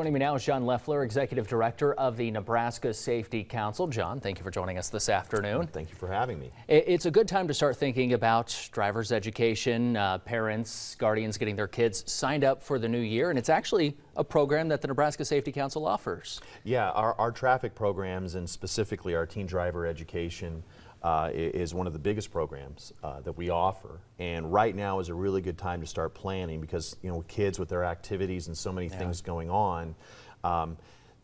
Joining me now is John Leffler, Executive Director of the Nebraska Safety Council. John, thank you for joining us this afternoon. Thank you for having me. It's a good time to start thinking about driver's education, parents, guardians getting their kids signed up for the new year, and it's actually a program that the Nebraska Safety Council offers. Yeah, our traffic programs and specifically our teen driver education is one of the biggest programs that we offer, and right now is a really good time to start planning because, you know, with kids with their activities and so many things going on,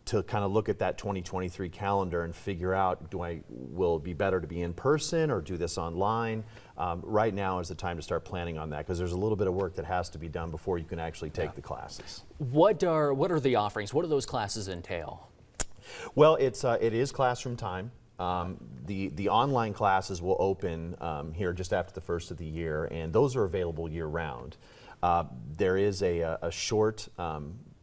to kind of look at that 2023 calendar and figure out, will it be better to be in person or do this online? Right now is the time to start planning on that because there's a little bit of work that has to be done before you can actually take the classes. What are the offerings? What do those classes entail? Well, it is classroom time. The online classes will open here just after the first of the year, and those are available year-round. There is a short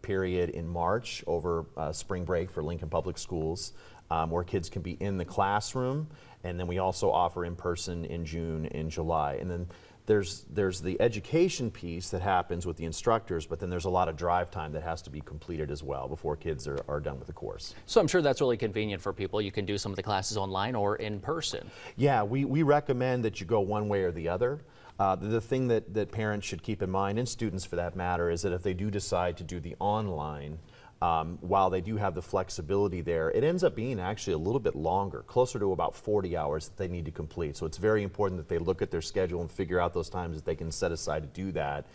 period in March over spring break for Lincoln Public Schools where kids can be in the classroom, and then we also offer in-person in June and July. And then there's the education piece that happens with the instructors, but then there's a lot of drive time that has to be completed as well before kids are done with the course. So I'm sure that's really convenient for people. You can do some of the classes online or in person. Yeah, we recommend that you go one way or the other. The thing that parents should keep in mind, and students for that matter, is that if they do decide to do the online, while they do have the flexibility there, it ends up being actually a little bit longer, closer to about 40 hours that they need to complete. So it's very important that they look at their schedule and figure out those times that they can set aside to do that.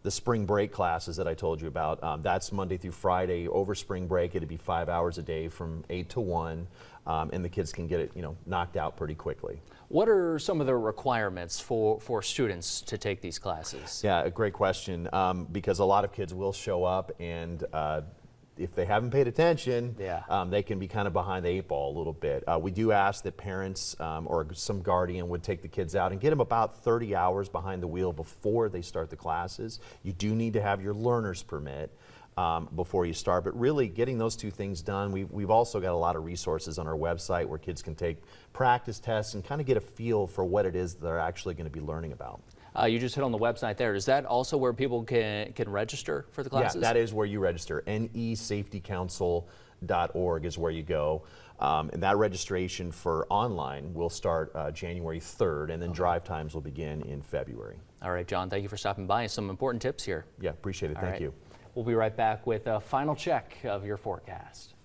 The spring break classes that I told you about, that's Monday through Friday. Over spring break, it'd be 5 hours a day from 8 to 1, and the kids can get it, knocked out pretty quickly. What are some of the requirements for students to take these classes? Yeah, a great question, because a lot of kids will show up and if they haven't paid attention, they can be kind of behind the 8 ball a little bit. We do ask that parents or some guardian would take the kids out and get them about 30 hours behind the wheel before they start the classes. You do need to have your learner's permit before you start, but really getting those two things done. We've also got a lot of resources on our website where kids can take practice tests and kind of get a feel for what it is they're actually going to be learning about. You just hit on the website there. Is that also where people can register for the classes? Yeah, that is where you register. nesafetycouncil.org is where you go. And that registration for online will start January 3rd, and then drive times will begin in February. All right, John, thank you for stopping by. Some important tips here. Yeah, appreciate it. Thank you. We'll be right back with a final check of your forecast.